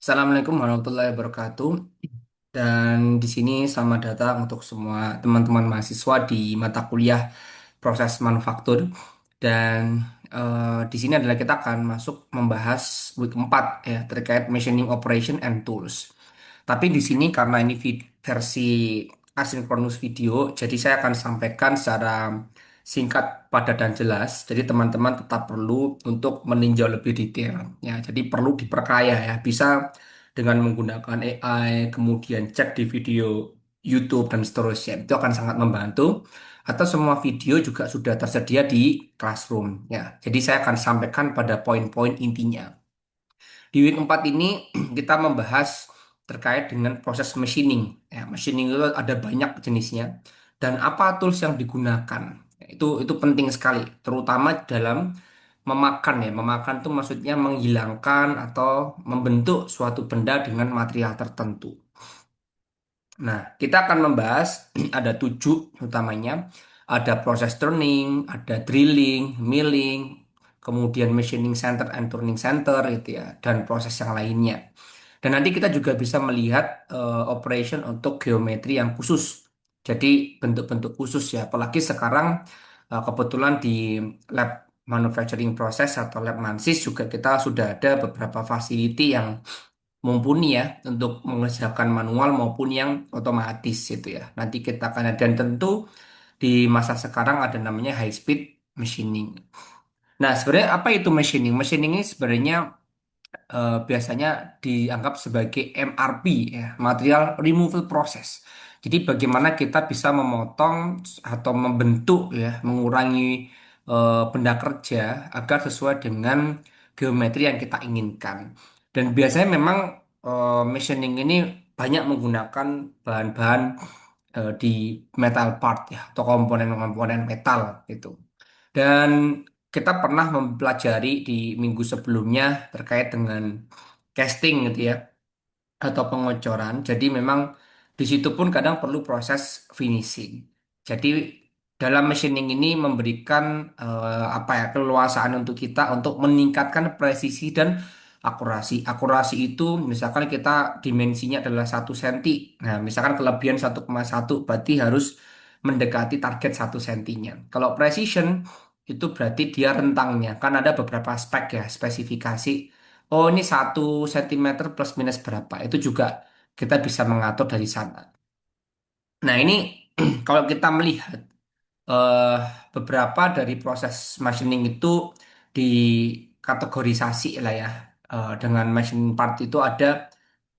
Assalamualaikum warahmatullahi wabarakatuh. Dan di sini selamat datang untuk semua teman-teman mahasiswa di mata kuliah proses manufaktur. Dan di sini adalah kita akan masuk membahas week 4 ya terkait machining operation and tools. Tapi di sini karena ini versi asynchronous video, jadi saya akan sampaikan secara singkat, padat dan jelas. Jadi teman-teman tetap perlu untuk meninjau lebih detail ya. Jadi perlu diperkaya ya. Bisa dengan menggunakan AI, kemudian cek di video YouTube dan seterusnya. Itu akan sangat membantu. Atau semua video juga sudah tersedia di Classroom ya. Jadi saya akan sampaikan pada poin-poin intinya. Di week 4 ini kita membahas terkait dengan proses machining. Ya, machining itu ada banyak jenisnya dan apa tools yang digunakan. Itu penting sekali, terutama dalam memakan ya. Memakan itu maksudnya menghilangkan atau membentuk suatu benda dengan material tertentu. Nah, kita akan membahas ada 7 utamanya. Ada proses turning, ada drilling, milling, kemudian machining center and turning center gitu ya, dan proses yang lainnya. Dan nanti kita juga bisa melihat operation untuk geometri yang khusus. Jadi bentuk-bentuk khusus ya, apalagi sekarang kebetulan di lab manufacturing process atau lab mansis juga kita sudah ada beberapa facility yang mumpuni ya untuk mengerjakan manual maupun yang otomatis itu ya. Nanti kita akan dan tentu di masa sekarang ada namanya high speed machining. Nah, sebenarnya apa itu machining? Machining ini sebenarnya biasanya dianggap sebagai MRP ya, material removal process. Jadi bagaimana kita bisa memotong atau membentuk ya, mengurangi benda kerja agar sesuai dengan geometri yang kita inginkan. Dan biasanya memang machining ini banyak menggunakan bahan-bahan di metal part ya, atau komponen-komponen metal gitu. Dan kita pernah mempelajari di minggu sebelumnya terkait dengan casting gitu ya, atau pengocoran. Jadi memang di situ pun kadang perlu proses finishing. Jadi dalam machining ini memberikan apa ya, keleluasaan untuk kita untuk meningkatkan presisi dan akurasi. Akurasi itu misalkan kita dimensinya adalah 1 cm. Nah, misalkan kelebihan 1,1 berarti harus mendekati target 1 cm-nya. Kalau precision itu berarti dia rentangnya. Kan ada beberapa spek ya, spesifikasi. Oh, ini 1 cm plus minus berapa. Itu juga kita bisa mengatur dari sana. Nah, ini kalau kita melihat eh, beberapa dari proses machining itu dikategorisasi lah ya. Dengan machining part itu ada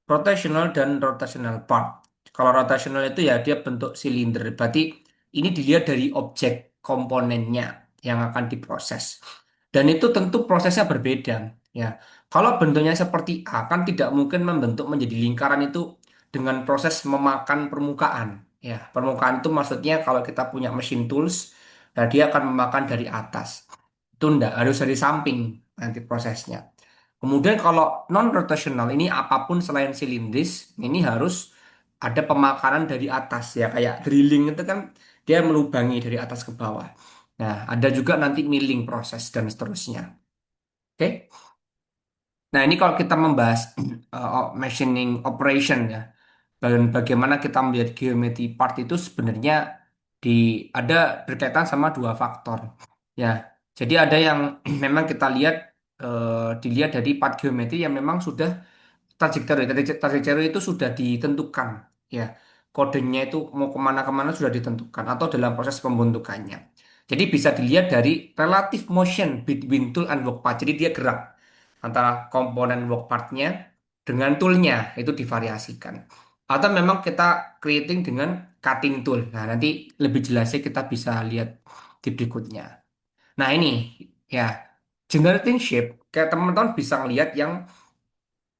rotational dan rotational part. Kalau rotational itu ya dia bentuk silinder. Berarti ini dilihat dari objek komponennya yang akan diproses. Dan itu tentu prosesnya berbeda. Ya, kalau bentuknya seperti A kan tidak mungkin membentuk menjadi lingkaran itu dengan proses memakan permukaan. Ya, permukaan itu maksudnya kalau kita punya mesin tools, nah dia akan memakan dari atas. Itu enggak, harus dari samping nanti prosesnya. Kemudian kalau non-rotational ini apapun selain silindris, ini harus ada pemakaran dari atas ya, kayak drilling itu kan dia melubangi dari atas ke bawah. Nah, ada juga nanti milling proses dan seterusnya. Oke. Nah, ini kalau kita membahas machining operation ya, dan bagaimana kita melihat geometri part itu sebenarnya di ada berkaitan sama 2 faktor. Ya, jadi ada yang memang kita lihat dilihat dari part geometri yang memang sudah trajektori itu sudah ditentukan. Ya, kodenya itu mau kemana-kemana sudah ditentukan atau dalam proses pembentukannya. Jadi bisa dilihat dari relative motion between tool and work part. Jadi dia gerak antara komponen work partnya dengan toolnya itu divariasikan. Atau memang kita creating dengan cutting tool. Nah, nanti lebih jelasnya kita bisa lihat di berikutnya. Nah, ini ya generating shape kayak teman-teman bisa ngelihat yang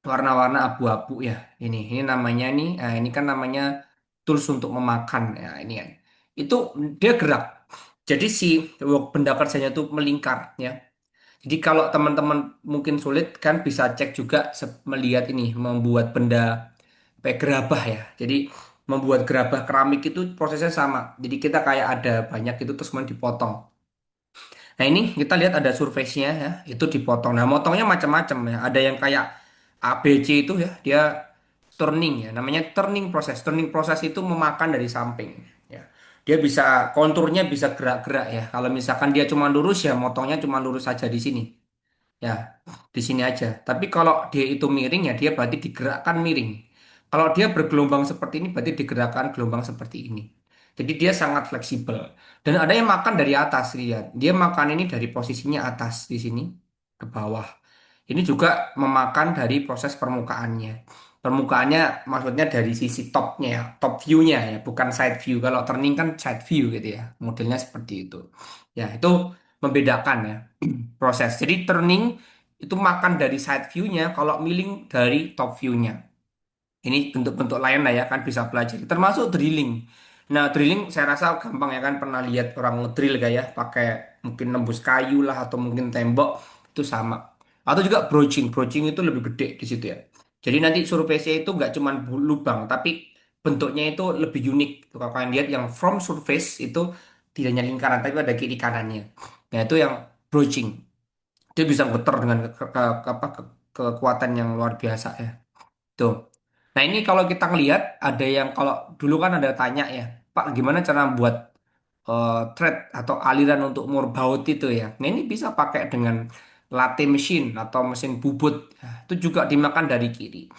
warna-warna abu-abu ya. Ini namanya nih, ini kan namanya tools untuk memakan ya ini ya. Itu dia gerak. Jadi si benda kerjanya itu melingkar ya. Jadi kalau teman-teman mungkin sulit kan bisa cek juga melihat ini membuat benda kayak gerabah ya. Jadi membuat gerabah keramik itu prosesnya sama. Jadi kita kayak ada banyak itu terus kemudian dipotong. Nah, ini kita lihat ada surface-nya ya, itu dipotong. Nah, motongnya macam-macam ya. Ada yang kayak ABC itu ya, dia turning ya, namanya turning proses. Turning proses itu memakan dari samping ya. Dia bisa konturnya bisa gerak-gerak ya. Kalau misalkan dia cuma lurus ya motongnya cuma lurus saja di sini. Ya, di sini aja. Tapi kalau dia itu miring ya dia berarti digerakkan miring. Kalau dia bergelombang seperti ini berarti digerakkan gelombang seperti ini. Jadi dia sangat fleksibel. Dan ada yang makan dari atas, lihat. Dia makan ini dari posisinya atas di sini ke bawah. Ini juga memakan dari proses permukaannya. Permukaannya maksudnya dari sisi topnya ya, top view-nya ya, bukan side view. Kalau turning kan side view gitu ya. Modelnya seperti itu. Ya, itu membedakan ya proses. Jadi turning itu makan dari side view-nya, kalau milling dari top view-nya. Ini bentuk-bentuk lain lah ya kan bisa pelajari. Termasuk drilling. Nah, drilling saya rasa gampang ya kan pernah lihat orang ngedrill kayak ya pakai mungkin nembus kayu lah atau mungkin tembok itu sama. Atau juga broaching. Broaching itu lebih gede di situ ya. Jadi nanti surface-nya itu nggak cuma lubang tapi bentuknya itu lebih unik. Tuh, kalau kalian lihat yang from surface itu tidak hanya lingkaran tapi ada kiri kanannya. Nah, itu yang broaching. Dia bisa getar dengan kekuatan yang luar biasa ya. Tuh. Nah ini kalau kita ngelihat ada yang kalau dulu kan ada tanya ya, Pak gimana cara buat thread atau aliran untuk murbaut itu ya. Nah ini bisa pakai dengan latte mesin atau mesin bubut. Nah, itu juga dimakan dari kiri.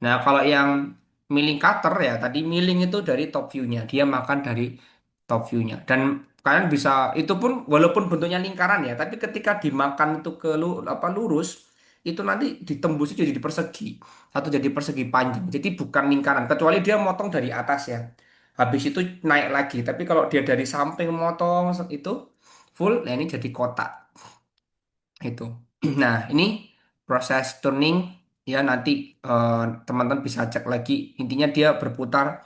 Nah kalau yang milling cutter ya tadi milling itu dari top view-nya, dia makan dari top view-nya. Dan kalian bisa itu pun walaupun bentuknya lingkaran ya, tapi ketika dimakan itu apa lurus itu nanti ditembusnya jadi persegi atau jadi persegi panjang. Jadi bukan lingkaran kecuali dia motong dari atas ya. Habis itu naik lagi. Tapi kalau dia dari samping motong itu full, nah ini jadi kotak itu. Nah, ini proses turning ya nanti teman-teman bisa cek lagi. Intinya dia berputar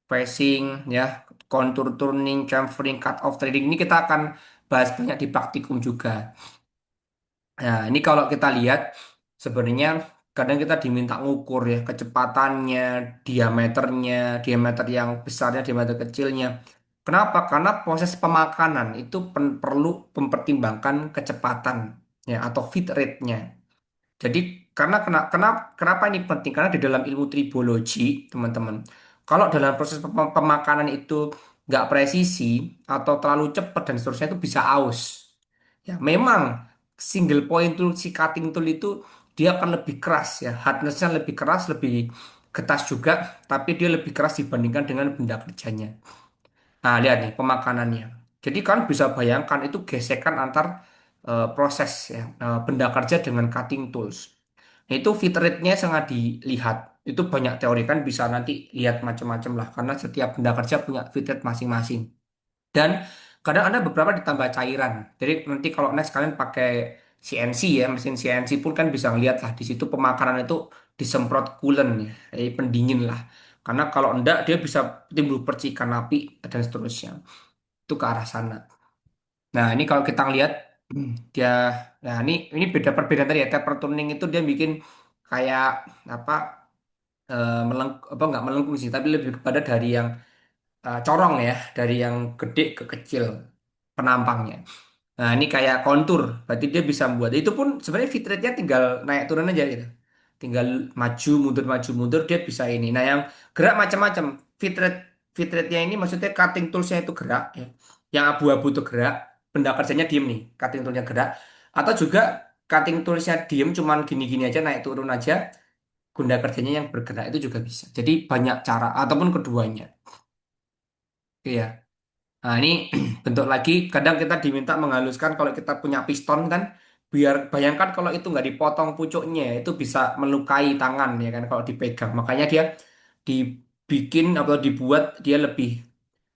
pressing ya, contour turning, chamfering, cut off trading. Ini kita akan bahas banyak di praktikum juga. Nah, ini kalau kita lihat sebenarnya kadang kita diminta ngukur ya kecepatannya, diameternya, diameter yang besarnya, diameter kecilnya. Kenapa? Karena proses pemakanan itu perlu mempertimbangkan kecepatan ya atau feed rate-nya. Jadi kenapa ini penting? Karena di dalam ilmu tribologi, teman-teman, kalau dalam proses pemakanan itu nggak presisi atau terlalu cepat dan seterusnya itu bisa aus. Ya, memang single point tool si cutting tool itu dia akan lebih keras ya, hardness-nya lebih keras, lebih getas juga, tapi dia lebih keras dibandingkan dengan benda kerjanya. Nah, lihat nih pemakanannya. Jadi kan bisa bayangkan itu gesekan antar proses ya, benda kerja dengan cutting tools. Nah, itu fit rate-nya sangat dilihat. Itu banyak teori kan bisa nanti lihat macam-macam lah karena setiap benda kerja punya fit rate masing-masing. Dan kadang ada beberapa ditambah cairan. Jadi nanti kalau next kalian pakai CNC ya, mesin CNC pun kan bisa ngeliat lah di situ pemakaran itu disemprot coolant ya, pendingin lah. Karena kalau enggak dia bisa timbul percikan api dan seterusnya. Itu ke arah sana. Nah, ini kalau kita ngeliat dia nah ini beda perbedaan tadi ya. Taper tuning itu dia bikin kayak apa apa nggak melengkung sih, tapi lebih kepada dari yang corong ya, dari yang gede ke kecil penampangnya. Nah, ini kayak kontur, berarti dia bisa membuat. Itu pun sebenarnya fit rate-nya tinggal naik turun aja gitu. Tinggal maju mundur dia bisa ini. Nah, yang gerak macam-macam. Fit rate-nya ini maksudnya cutting toolsnya itu gerak ya. Yang abu-abu itu gerak, benda kerjanya diem nih, cutting toolnya gerak. Atau juga cutting toolsnya diem, cuman gini-gini aja naik turun aja, benda kerjanya yang bergerak itu juga bisa. Jadi banyak cara ataupun keduanya. Iya. Nah, ini bentuk lagi, kadang kita diminta menghaluskan kalau kita punya piston kan, biar bayangkan kalau itu nggak dipotong pucuknya, itu bisa melukai tangan ya kan kalau dipegang. Makanya dia dibikin atau dibuat dia lebih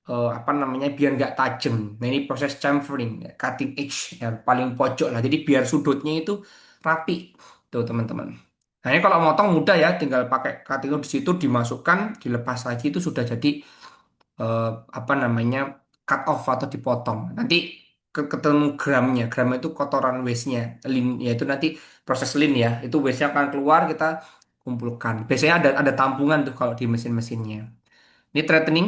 apa namanya biar nggak tajam. Nah ini proses chamfering, ya, cutting edge yang paling pojok lah. Jadi biar sudutnya itu rapi tuh teman-teman. Nah ini kalau motong mudah ya, tinggal pakai cutting tool di situ dimasukkan, dilepas lagi itu sudah jadi eh, apa namanya cut off atau dipotong. Nanti ketemu gramnya, gram itu kotoran waste-nya, lin ya itu nanti proses lin ya, itu waste-nya akan keluar kita kumpulkan. Biasanya ada tampungan tuh kalau di mesin-mesinnya. Ini threading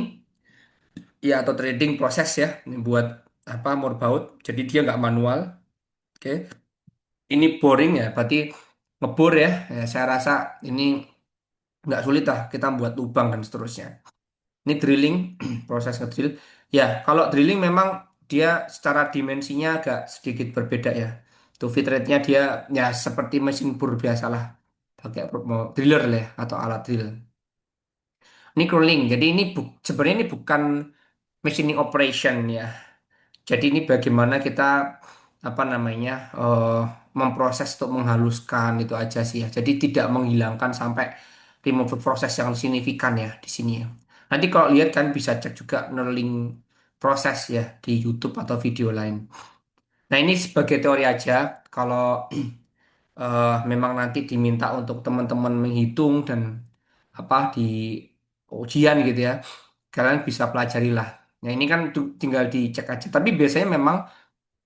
ya atau trading proses ya, ini buat apa motorboat. Jadi dia nggak manual. Oke. Ini boring ya, berarti ngebor ya, ya saya rasa ini nggak sulit lah kita buat lubang dan seterusnya. Ini drilling, proses ngedrill. Ya, kalau drilling memang dia secara dimensinya agak sedikit berbeda ya. Tuh fit rate-nya dia ya seperti mesin bor biasalah, pakai driller lah ya, atau alat drill. Ini cooling, jadi ini sebenarnya ini bukan machining operation ya. Jadi ini bagaimana kita apa namanya memproses untuk menghaluskan itu aja sih ya. Jadi tidak menghilangkan sampai remove proses yang signifikan ya di sini ya. Nanti kalau lihat kan bisa cek juga knurling proses ya di YouTube atau video lain. Nah ini sebagai teori aja. Kalau memang nanti diminta untuk teman-teman menghitung dan apa di ujian gitu ya, kalian bisa pelajari lah. Nah ini kan tinggal dicek aja. Tapi biasanya memang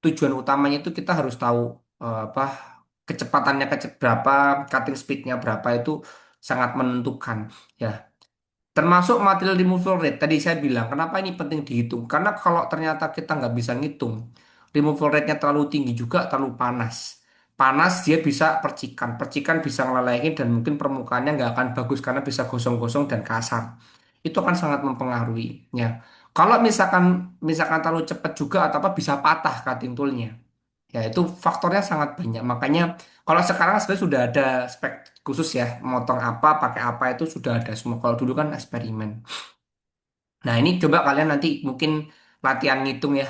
tujuan utamanya itu kita harus tahu apa kecepatannya berapa, cutting speednya berapa itu sangat menentukan ya. Termasuk material removal rate. Tadi saya bilang kenapa ini penting dihitung. Karena kalau ternyata kita nggak bisa ngitung, removal rate-nya terlalu tinggi juga terlalu panas. Panas dia bisa percikan, percikan bisa ngelelehin dan mungkin permukaannya nggak akan bagus karena bisa gosong-gosong dan kasar. Itu akan sangat mempengaruhi ya. Kalau misalkan terlalu cepat juga atau apa bisa patah cutting toolnya. Ya, itu faktornya sangat banyak. Makanya kalau sekarang sebenarnya sudah ada spek khusus ya, motong apa, pakai apa itu sudah ada semua. Kalau dulu kan eksperimen. Nah, ini coba kalian nanti mungkin latihan ngitung ya,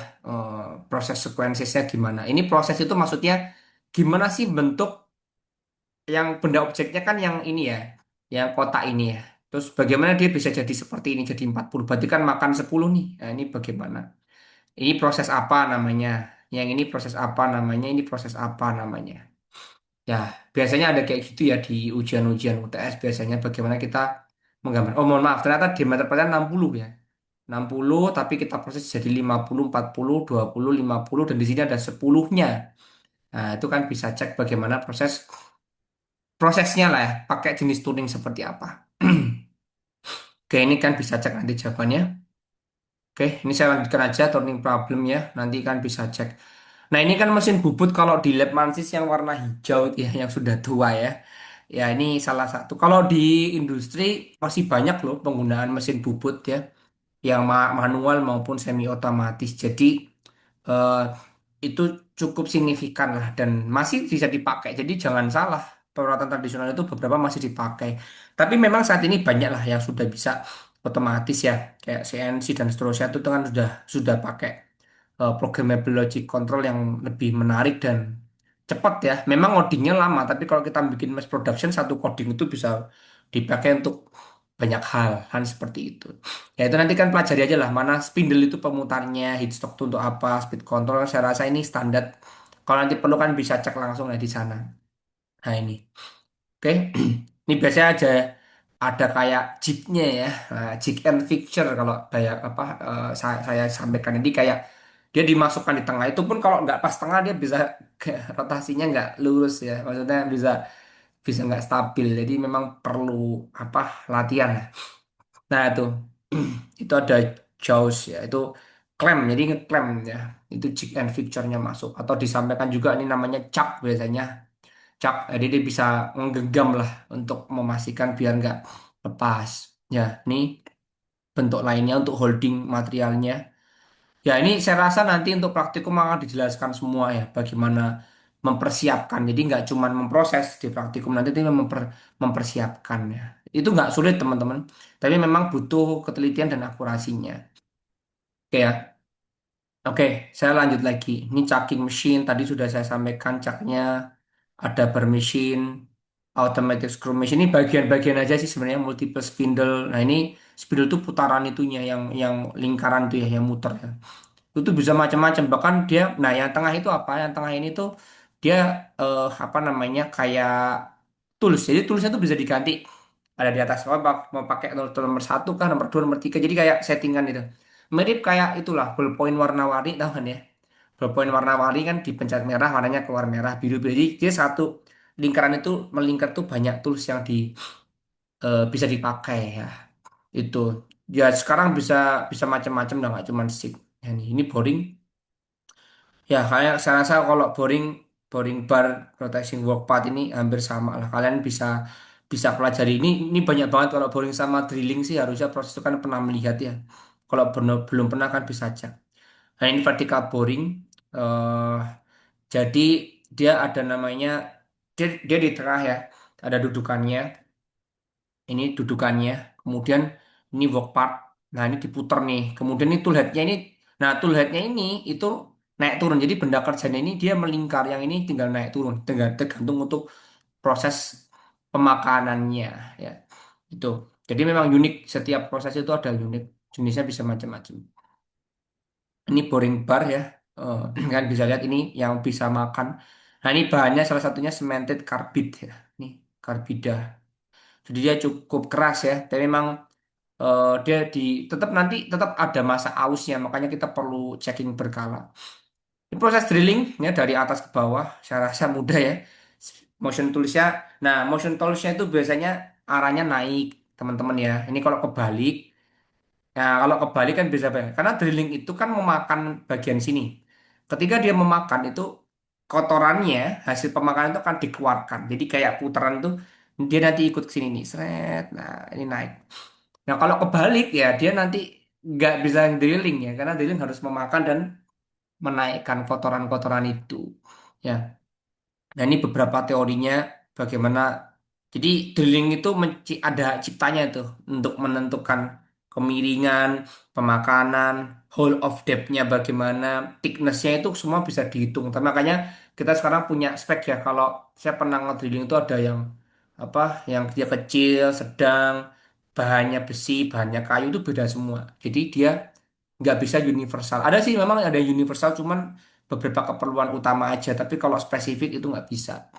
proses sequencesnya gimana. Ini proses itu maksudnya gimana sih bentuk yang benda objeknya kan yang ini ya, yang kotak ini ya. Terus bagaimana dia bisa jadi seperti ini, jadi 40. Berarti kan makan 10 nih. Nah, ini bagaimana? Ini proses apa namanya? Yang ini proses apa namanya? Ini proses apa namanya? Ya, biasanya ada kayak gitu ya di ujian-ujian UTS biasanya bagaimana kita menggambar. Oh, mohon maaf, ternyata diameter pertanyaan 60 ya. 60 tapi kita proses jadi 50, 40, 20, 50 dan di sini ada 10-nya. Nah, itu kan bisa cek bagaimana prosesnya lah ya, pakai jenis tuning seperti apa. Oke, ini kan bisa cek nanti jawabannya. Oke, ini saya lanjutkan aja turning problem ya. Nanti kan bisa cek. Nah, ini kan mesin bubut kalau di lab Mansis yang warna hijau itu ya, yang sudah tua ya. Ya, ini salah satu. Kalau di industri masih banyak loh penggunaan mesin bubut ya, yang manual maupun semi otomatis. Jadi eh, itu cukup signifikan lah dan masih bisa dipakai. Jadi jangan salah, perawatan tradisional itu beberapa masih dipakai. Tapi memang saat ini banyak lah yang sudah bisa otomatis ya, kayak CNC dan seterusnya itu kan sudah pakai programmable logic control yang lebih menarik dan cepat ya. Memang codingnya lama, tapi kalau kita bikin mass production satu coding itu bisa dipakai untuk banyak hal, kan seperti itu. Ya itu nanti kan pelajari aja lah mana spindle itu pemutarnya, headstock itu untuk apa, speed control. Saya rasa ini standar. Kalau nanti perlu kan bisa cek langsung ya di sana. Nah ini, oke. Ini biasanya ada kayak jignya ya, jig and fixture kalau kayak apa saya sampaikan ini kayak dia dimasukkan di tengah itu pun kalau nggak pas tengah dia bisa rotasinya nggak lurus ya, maksudnya bisa bisa nggak stabil. Jadi memang perlu apa latihan. Nah itu itu ada jaws ya itu klem jadi ngeklem ya itu jig and fixture-nya masuk atau disampaikan juga ini namanya cap biasanya cap jadi dia bisa menggenggam lah untuk memastikan biar nggak lepas ya ini bentuk lainnya untuk holding materialnya ya ini saya rasa nanti untuk praktikum akan dijelaskan semua ya bagaimana mempersiapkan jadi nggak cuma memproses di praktikum nanti itu mempersiapkan ya itu nggak sulit teman-teman tapi memang butuh ketelitian dan akurasinya oke ya. Oke, saya lanjut lagi. Ini chucking machine tadi sudah saya sampaikan caknya ada bar machine, automatic screw machine ini bagian-bagian aja sih sebenarnya multiple spindle. Nah ini spindle itu putaran itunya yang lingkaran itu ya yang muter ya. Itu bisa macam-macam bahkan dia. Nah yang tengah itu apa? Yang tengah ini tuh dia apa namanya kayak tools. Jadi toolsnya tuh bisa diganti. Ada di atas mau pakai nomor satu kah, nomor dua, nomor tiga. Jadi kayak settingan itu. Mirip kayak itulah ballpoint warna-warni tahu kan ya? Ballpoint warna-warni kan dipencet merah warnanya keluar merah biru biru. Jadi dia satu lingkaran itu melingkar tuh banyak tools yang bisa dipakai ya. Itu ya sekarang bisa bisa macam-macam lah nggak cuma stick. Ya, ini boring. Ya kayak saya rasa kalau boring boring bar, rotating work path ini hampir sama lah. Kalian bisa bisa pelajari ini banyak banget. Kalau boring sama drilling sih harusnya proses itu kan pernah melihat ya. Kalau belum pernah kan bisa cek. Nah ini vertical boring. eh jadi dia ada namanya, dia di tengah ya. Ada dudukannya. Ini dudukannya. Kemudian ini work part. Nah ini diputer nih. Kemudian ini tool headnya ini. Nah tool headnya ini itu naik turun. Jadi benda kerjanya ini dia melingkar. Yang ini tinggal naik turun. Tergantung untuk proses pemakanannya ya. Itu. Jadi memang unik. Setiap proses itu ada unik. Jenisnya bisa macam-macam. Ini boring bar ya. Eh, kan bisa lihat ini yang bisa makan. Nah ini bahannya salah satunya cemented carbide ya. Ini karbida. Jadi dia cukup keras ya. Tapi memang dia tetap nanti tetap ada masa ausnya. Makanya kita perlu checking berkala. Ini proses drilling ya dari atas ke bawah. Saya rasa mudah ya. Motion toolsnya. Nah motion toolsnya itu biasanya arahnya naik teman-teman ya. Ini kalau kebalik. Nah, kalau kebalik kan bisa banget. Karena drilling itu kan memakan bagian sini. Ketika dia memakan itu kotorannya, hasil pemakanan itu akan dikeluarkan. Jadi kayak putaran itu dia nanti ikut ke sini nih. Seret. Nah, ini naik. Nah, kalau kebalik ya dia nanti nggak bisa drilling ya. Karena drilling harus memakan dan menaikkan kotoran-kotoran itu. Ya. Nah, ini beberapa teorinya bagaimana. Jadi drilling itu ada ciptanya itu untuk menentukan kemiringan, pemakanan, whole of depth-nya bagaimana, thickness-nya itu semua bisa dihitung. Tapi makanya kita sekarang punya spek ya. Kalau saya pernah nge-drilling itu ada yang apa, yang dia kecil, sedang, bahannya besi, bahannya kayu itu beda semua. Jadi dia nggak bisa universal. Ada sih memang ada universal, cuman beberapa keperluan utama aja. Tapi kalau spesifik itu nggak bisa.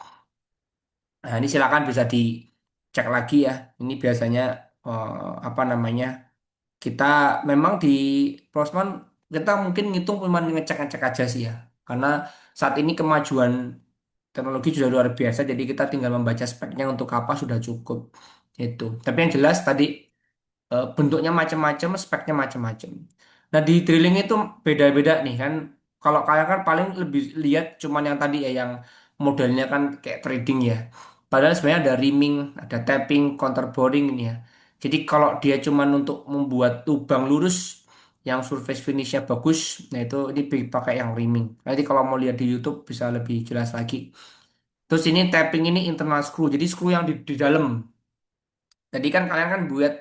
Nah, ini silakan bisa dicek lagi ya. Ini biasanya apa namanya? Kita memang di Prosman kita mungkin ngitung cuma ngecek-ngecek aja sih ya. Karena saat ini kemajuan teknologi sudah luar biasa, jadi kita tinggal membaca speknya untuk apa sudah cukup. Itu. Tapi yang jelas tadi bentuknya macam-macam, speknya macam-macam. Nah, di drilling itu beda-beda nih kan. Kalau kalian kan paling lebih lihat cuman yang tadi ya, yang modelnya kan kayak trading ya. Padahal sebenarnya ada reaming, ada tapping, counter boring ini ya. Jadi kalau dia cuman untuk membuat lubang lurus yang surface finishnya bagus, nah itu ini pakai yang reaming. Nanti kalau mau lihat di YouTube bisa lebih jelas lagi. Terus ini tapping ini internal screw, jadi screw yang di dalam. Jadi kan kalian kan buat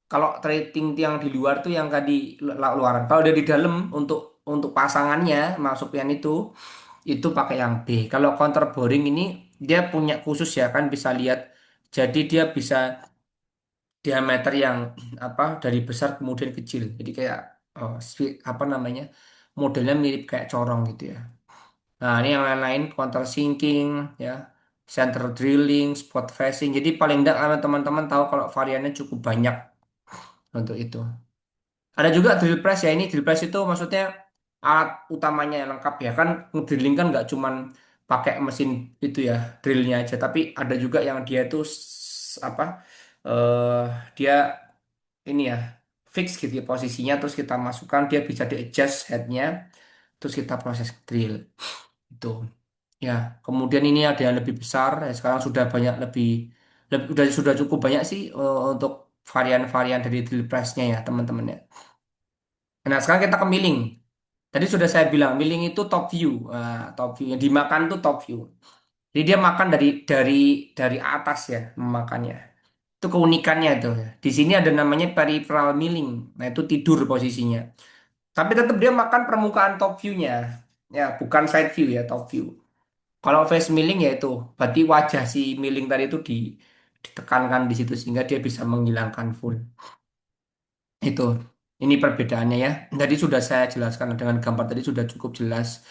kalau trading yang di luar tuh yang tadi luaran. Kalau udah di dalam untuk pasangannya masuknya itu pakai yang B. Kalau counter boring ini dia punya khusus ya kan bisa lihat. Jadi dia bisa diameter yang apa dari besar kemudian kecil. Jadi kayak apa namanya modelnya mirip kayak corong gitu ya. Nah ini yang lain-lain counter sinking ya. Center drilling, spot facing. Jadi paling enggak kalau teman-teman tahu kalau variannya cukup banyak untuk itu. Ada juga drill press ya. Ini drill press itu maksudnya alat utamanya yang lengkap ya. Kan drilling kan nggak cuman pakai mesin itu ya drillnya aja, tapi ada juga yang dia itu apa eh dia ini ya fix gitu ya posisinya, terus kita masukkan dia bisa di adjust headnya, terus kita proses drill itu ya. Kemudian ini ada yang lebih besar ya, sekarang sudah banyak sudah cukup banyak sih untuk varian-varian dari drill pressnya ya teman-teman ya. Nah, sekarang kita ke milling. Tadi sudah saya bilang, milling itu top view. Nah, top view. Yang dimakan itu top view. Jadi dia makan dari atas ya, memakannya. Itu keunikannya itu ya. Di sini ada namanya peripheral milling. Nah, itu tidur posisinya. Tapi tetap dia makan permukaan top view-nya. Ya, bukan side view ya, top view. Kalau face milling ya itu, berarti wajah si milling tadi itu ditekankan di situ sehingga dia bisa menghilangkan full. Itu, ini perbedaannya ya. Tadi sudah saya jelaskan dengan gambar tadi sudah cukup jelas.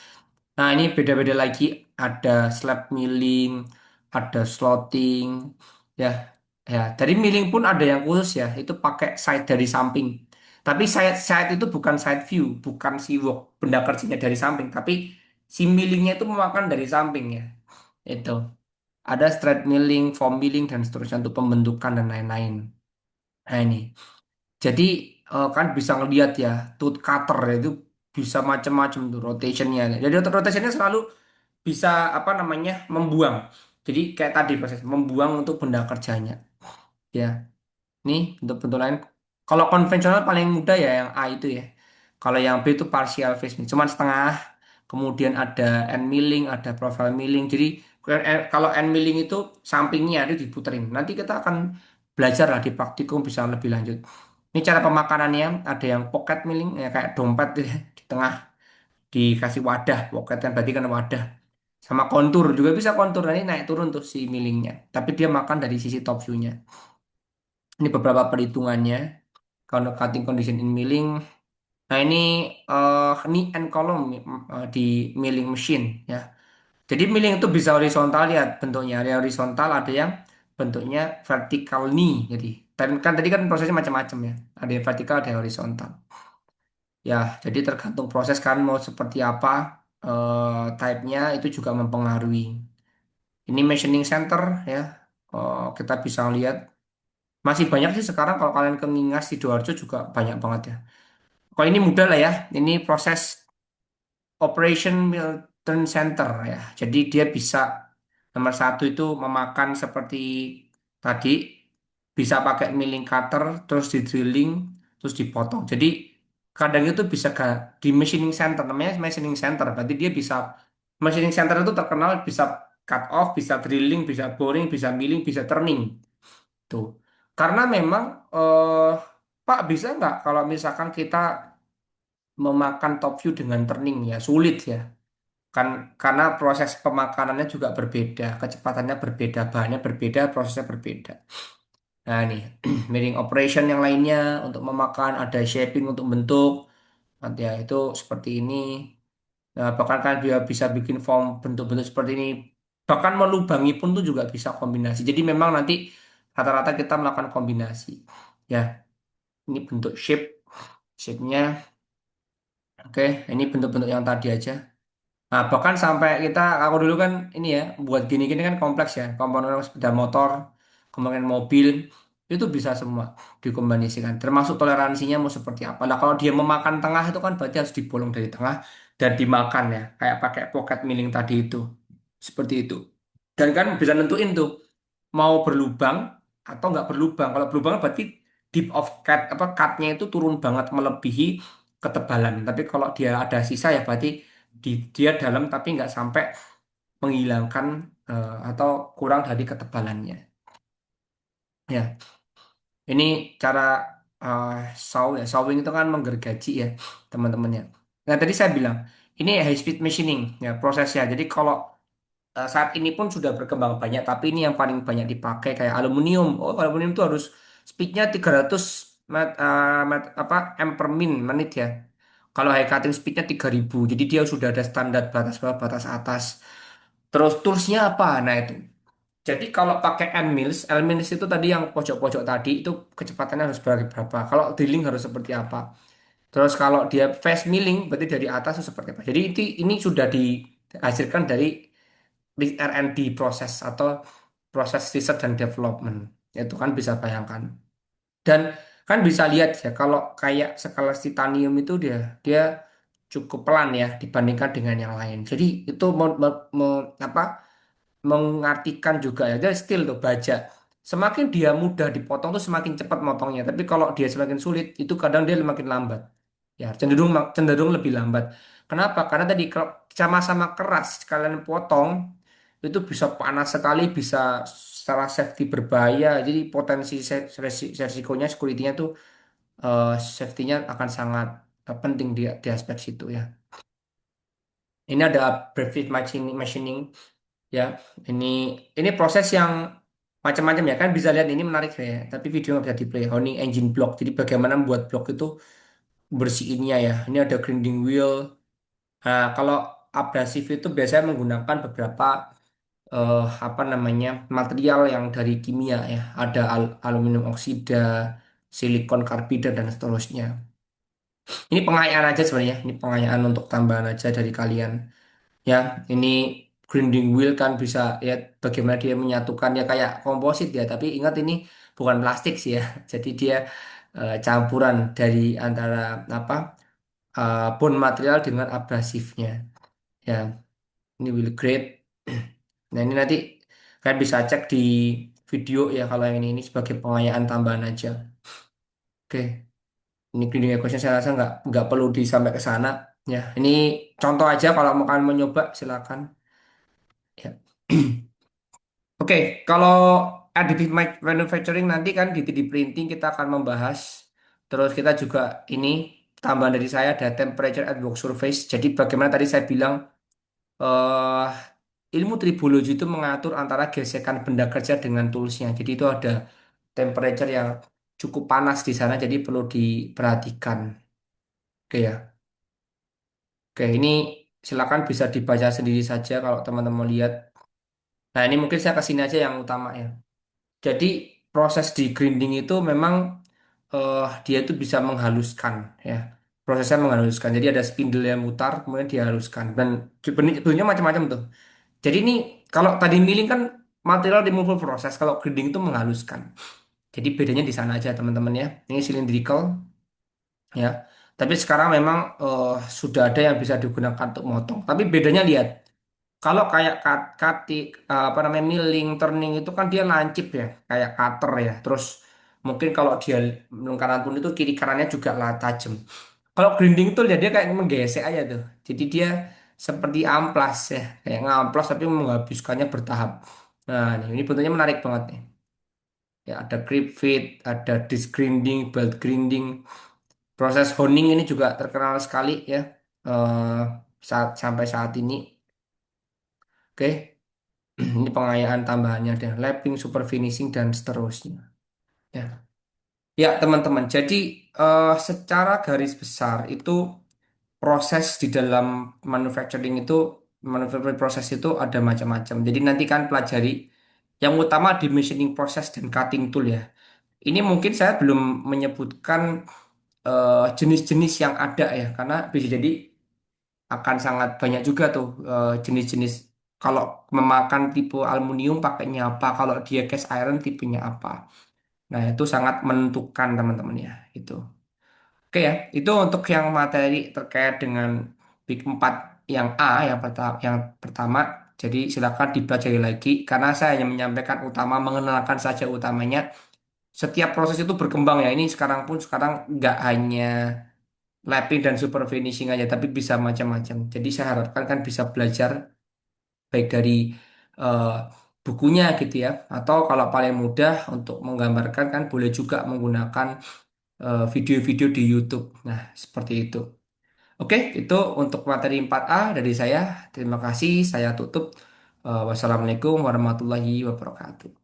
Nah, ini beda-beda lagi. Ada slab milling, ada slotting, ya, ya. Dari milling pun ada yang khusus ya. Itu pakai side dari samping. Tapi side itu bukan side view, bukan si work benda kerjanya dari samping, tapi si millingnya itu memakan dari samping ya. Itu. Ada straight milling, foam milling dan seterusnya untuk pembentukan dan lain-lain. Nah, ini. Jadi kan bisa ngelihat ya, tooth cutter ya, itu bisa macam-macam tuh rotationnya. Jadi rotationnya selalu bisa apa namanya membuang. Jadi kayak tadi proses membuang untuk benda kerjanya. Ya, ini bentuk-bentuk lain. Kalau konvensional paling mudah ya yang A itu ya. Kalau yang B itu partial face milling, cuman setengah. Kemudian ada end milling, ada profile milling. Jadi kalau end milling itu sampingnya itu diputerin. Nanti kita akan belajar lah di praktikum bisa lebih lanjut. Ini cara pemakanannya, ada yang pocket milling ya kayak dompet gitu ya, di tengah dikasih wadah, pocket kan berarti kan wadah. Sama kontur juga bisa kontur nanti naik turun tuh si millingnya. Tapi dia makan dari sisi top view-nya. Ini beberapa perhitungannya. Kalau cutting condition in milling. Nah ini knee and column di milling machine ya. Jadi milling itu bisa horizontal lihat bentuknya. Ada yang horizontal, ada yang bentuknya vertical knee. Jadi kan tadi kan prosesnya macam-macam ya. Ada yang vertikal, ada yang horizontal. Ya, jadi tergantung proses kan mau seperti apa type-nya itu juga mempengaruhi. Ini machining center ya. Kita bisa lihat masih banyak sih sekarang kalau kalian ke Ngingas Sidoarjo juga banyak banget ya. Kalau ini mudah lah ya. Ini proses Operation Milton Center ya. Jadi dia bisa nomor satu itu memakan seperti tadi bisa pakai milling cutter terus di drilling terus dipotong. Jadi kadang itu bisa di machining center namanya machining center. Berarti dia bisa machining center itu terkenal bisa cut off, bisa drilling, bisa boring, bisa milling, bisa turning. Tuh. Karena memang Pak bisa nggak kalau misalkan kita memakan top view dengan turning ya sulit ya. Kan karena proses pemakanannya juga berbeda, kecepatannya berbeda, bahannya berbeda, prosesnya berbeda. Nah nih, milling operation yang lainnya untuk memakan ada shaping untuk bentuk, nanti ya itu seperti ini. Nah, bahkan kan dia bisa bikin form bentuk-bentuk seperti ini. Bahkan melubangi pun tuh juga bisa kombinasi. Jadi memang nanti rata-rata kita melakukan kombinasi. Ya, ini bentuk shape-nya. Oke, ini bentuk-bentuk yang tadi aja. Nah, bahkan sampai aku dulu kan ini ya, buat gini-gini kan kompleks ya. Komponen sepeda motor, komponen mobil, itu bisa semua dikombinasikan. Termasuk toleransinya mau seperti apa. Nah, kalau dia memakan tengah itu kan berarti harus dibolong dari tengah dan dimakan ya. Kayak pakai pocket milling tadi itu. Seperti itu. Dan kan bisa nentuin tuh, mau berlubang atau nggak berlubang. Kalau berlubang berarti deep of cut, apa cutnya itu turun banget melebihi ketebalan. Tapi kalau dia ada sisa ya berarti dia dalam tapi nggak sampai menghilangkan atau kurang dari ketebalannya. Ya, ini cara uh, ya. Sawing itu kan menggergaji ya teman-temannya. Nah tadi saya bilang ini high speed machining ya prosesnya. Jadi kalau saat ini pun sudah berkembang banyak, tapi ini yang paling banyak dipakai kayak aluminium. Oh, aluminium itu harus speednya 300 apa m per menit ya. Kalau high cutting speednya 3000. Jadi dia sudah ada standar batas bawah, batas atas. Terus toolsnya apa? Nah itu. Jadi kalau pakai end mills itu tadi yang pojok-pojok tadi itu kecepatannya harus berapa? Kalau drilling harus seperti apa? Terus kalau dia fast milling berarti dari atas itu seperti apa? Jadi ini sudah dihasilkan dari R&D proses atau proses research dan development. Itu kan bisa bayangkan. Dan kan bisa lihat ya kalau kayak sekelas titanium itu dia dia cukup pelan ya dibandingkan dengan yang lain. Jadi itu apa mengartikan juga ya dia steel tuh baja. Semakin dia mudah dipotong tuh semakin cepat motongnya. Tapi kalau dia semakin sulit itu kadang dia semakin lambat. Ya, cenderung cenderung lebih lambat. Kenapa? Karena tadi kalau sama-sama keras kalian potong itu bisa panas sekali, bisa secara safety berbahaya. Jadi potensi resikonya, security-nya tuh safety-nya akan sangat penting di aspek situ ya. Ini ada brevet machining ya. Ini proses yang macam-macam ya kan bisa lihat ini menarik ya. Tapi video nggak bisa di play. Honing engine block. Jadi bagaimana membuat blok itu bersihinnya ya. Ini ada grinding wheel. Nah, kalau abrasif itu biasanya menggunakan beberapa apa namanya material yang dari kimia ya. Ada aluminium oksida, silikon karbida dan seterusnya. Ini pengayaan aja sebenarnya. Ini pengayaan untuk tambahan aja dari kalian. Ya, ini grinding wheel kan bisa ya bagaimana dia menyatukan ya kayak komposit ya. Tapi ingat ini bukan plastik sih ya. Jadi dia campuran dari antara apa bond material dengan abrasifnya. Ya. Ini will grade. Nah, ini nanti kalian bisa cek di video ya kalau yang ini sebagai pengayaan tambahan aja. Oke, ini cleaning equation saya rasa nggak perlu disampai ke sana. Ya, ini contoh aja kalau mau kalian mencoba silakan. Ya. Oke, kalau additive manufacturing nanti kan di 3D printing kita akan membahas. Terus kita juga ini tambahan dari saya ada temperature at work surface. Jadi bagaimana tadi saya bilang eh ilmu tribologi itu mengatur antara gesekan benda kerja dengan toolsnya. Jadi itu ada temperature yang cukup panas di sana, jadi perlu diperhatikan. Oke ya. Oke, ini silakan bisa dibaca sendiri saja kalau teman-teman lihat. Nah, ini mungkin saya kasih aja yang utama ya. Jadi proses di grinding itu memang dia itu bisa menghaluskan ya. Prosesnya menghaluskan. Jadi ada spindle yang mutar, kemudian dihaluskan. Dan sebenarnya macam-macam tuh. Jadi ini kalau tadi milling kan material removal proses, kalau grinding itu menghaluskan. Jadi bedanya di sana aja teman-teman ya. Ini cylindrical ya. Tapi sekarang memang sudah ada yang bisa digunakan untuk motong. Tapi bedanya lihat, kalau kayak cutting, apa namanya milling, turning itu kan dia lancip ya, kayak cutter ya. Terus mungkin kalau dia kanan pun itu kiri kanannya juga lah tajam. Kalau grinding itu lihat dia kayak menggesek aja tuh. Jadi dia seperti amplas ya, kayak ngamplas tapi menghabiskannya bertahap. Nah, ini bentuknya menarik banget nih. Ya, ada creep feed, ada disc grinding, belt grinding. Proses honing ini juga terkenal sekali ya eh, sampai saat ini. Oke, ini pengayaan tambahannya ada lapping, super finishing dan seterusnya. Ya, ya teman-teman. Jadi secara garis besar itu proses di dalam manufacturing itu manufacturing proses itu ada macam-macam. Jadi nanti kan pelajari yang utama di machining proses dan cutting tool ya. Ini mungkin saya belum menyebutkan jenis-jenis yang ada ya, karena bisa jadi akan sangat banyak juga tuh jenis-jenis. Kalau memakan tipe aluminium pakainya apa, kalau dia cast iron tipenya apa. Nah, itu sangat menentukan teman-teman ya, itu. Oke ya, itu untuk yang materi terkait dengan Big 4 yang A yang pertama. Jadi silakan dipelajari lagi karena saya hanya menyampaikan utama, mengenalkan saja utamanya. Setiap proses itu berkembang ya. Ini sekarang nggak hanya lapping dan super finishing aja, tapi bisa macam-macam. Jadi saya harapkan kan bisa belajar baik dari eh, bukunya gitu ya, atau kalau paling mudah untuk menggambarkan kan boleh juga menggunakan video-video di YouTube. Nah, seperti itu. Oke, itu untuk materi 4A dari saya. Terima kasih, saya tutup. Wassalamualaikum warahmatullahi wabarakatuh.